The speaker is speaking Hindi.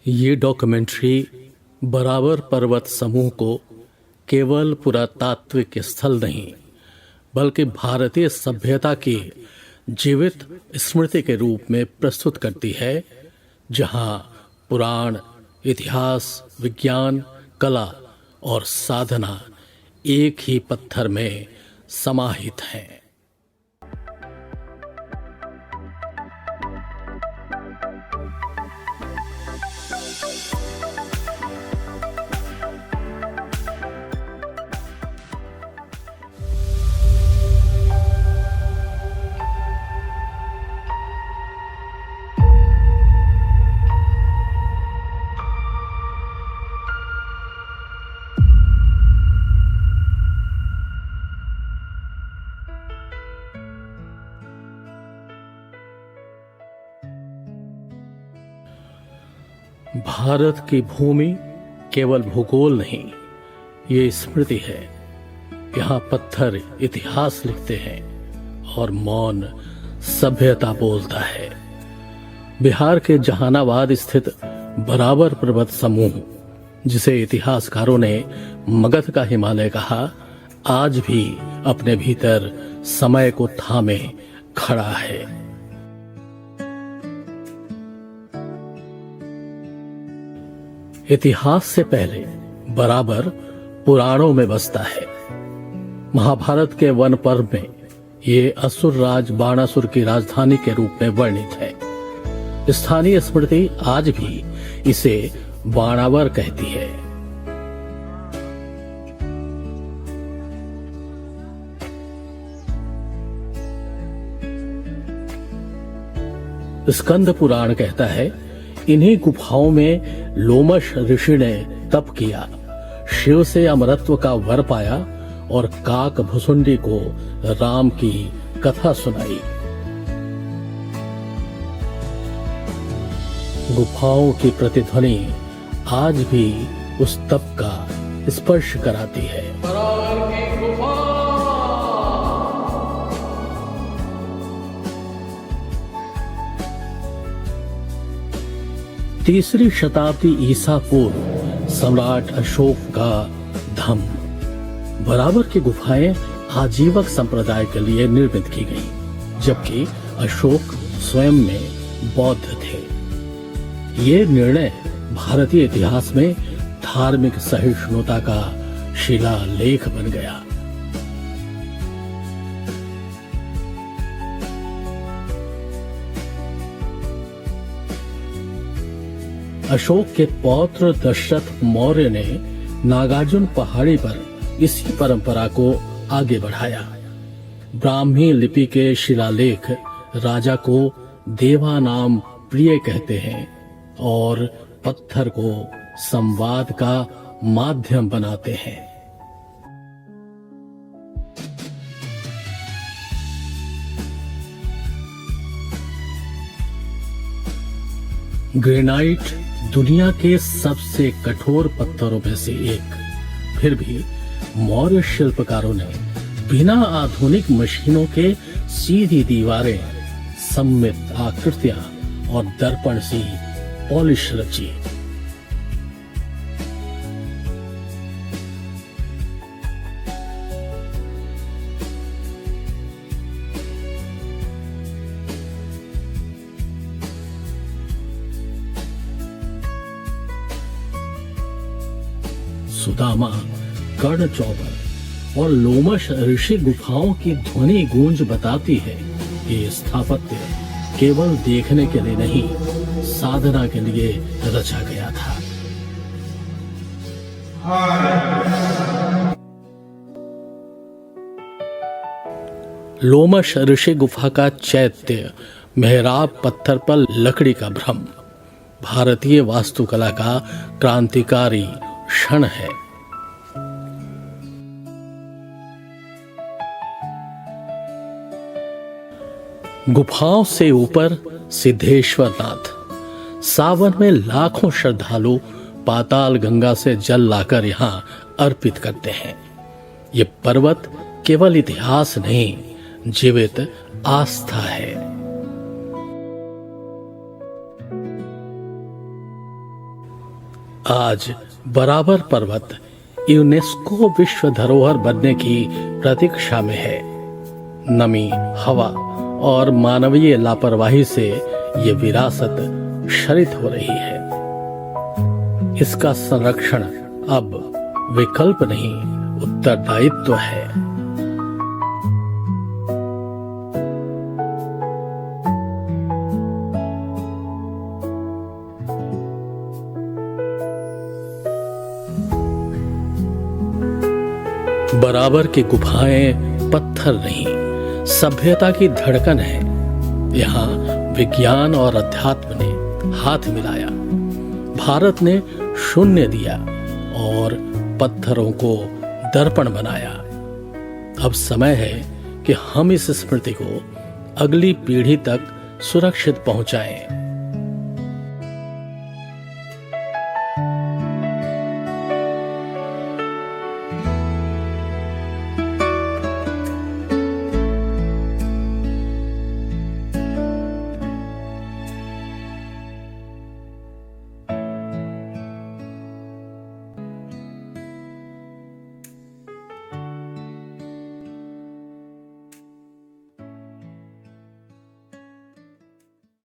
ये डॉक्यूमेंट्री बराबर पर्वत समूह को केवल पुरातात्विक स्थल नहीं बल्कि भारतीय सभ्यता की जीवित स्मृति के रूप में प्रस्तुत करती है, जहां पुराण, इतिहास, विज्ञान, कला और साधना एक ही पत्थर में समाहित हैं। भारत की भूमि केवल भूगोल नहीं, ये स्मृति है। यहाँ पत्थर इतिहास लिखते हैं और मौन सभ्यता बोलता है। बिहार के जहानाबाद स्थित बराबर पर्वत समूह, जिसे इतिहासकारों ने मगध का हिमालय कहा, आज भी अपने भीतर समय को थामे खड़ा है। इतिहास से पहले बराबर पुराणों में बसता है। महाभारत के वन पर्व में ये असुर राज बाणासुर की राजधानी के रूप में वर्णित है। स्थानीय स्मृति आज भी इसे बाणावर कहती है। स्कंद पुराण कहता है, इन्हीं गुफाओं में लोमश ऋषि ने तप किया, शिव से अमरत्व का वर पाया और काक भुसुंडी को राम की कथा सुनाई। गुफाओं की प्रतिध्वनि आज भी उस तप का स्पर्श कराती है। तीसरी शताब्दी ईसा पूर्व सम्राट अशोक का धम। बराबर की गुफाएं आजीवक संप्रदाय के लिए निर्मित की गईं, जबकि अशोक स्वयं में बौद्ध थे। ये निर्णय भारतीय इतिहास में धार्मिक सहिष्णुता का शिलालेख बन गया। अशोक के पौत्र दशरथ मौर्य ने नागार्जुन पहाड़ी पर इसी परंपरा को आगे बढ़ाया। ब्राह्मी लिपि के शिलालेख राजा को देवा नाम प्रिय कहते हैं और पत्थर को संवाद का माध्यम बनाते हैं। ग्रेनाइट दुनिया के सबसे कठोर पत्थरों में से एक। फिर भी मौर्य शिल्पकारों ने बिना आधुनिक मशीनों के सीधी दीवारें, सममित आकृतियां और दर्पण सी पॉलिश रची। सुदामा, कर्ण चौबर और लोमश ऋषि गुफाओं की ध्वनि गूंज बताती है कि स्थापत्य केवल देखने के लिए नहीं, साधना के लिए रचा गया था। लोमश ऋषि गुफा का चैत्य मेहराब पत्थर पर लकड़ी का भ्रम भारतीय वास्तुकला का क्रांतिकारी क्षण है। गुफाओं से ऊपर सिद्धेश्वर नाथ। सावन में लाखों श्रद्धालु पाताल गंगा से जल लाकर यहाँ अर्पित करते हैं। ये पर्वत केवल इतिहास नहीं, जीवित आस्था है। आज बराबर पर्वत यूनेस्को विश्व धरोहर बनने की प्रतीक्षा में है। नमी, हवा और मानवीय लापरवाही से ये विरासत क्षरित हो रही है। इसका संरक्षण अब विकल्प नहीं, उत्तरदायित्व है। बराबर की गुफाएं पत्थर नहीं, सभ्यता की धड़कन है। यहाँ विज्ञान और अध्यात्म ने हाथ मिलाया। भारत ने शून्य दिया और पत्थरों को दर्पण बनाया। अब समय है कि हम इस स्मृति को अगली पीढ़ी तक सुरक्षित पहुंचाएं।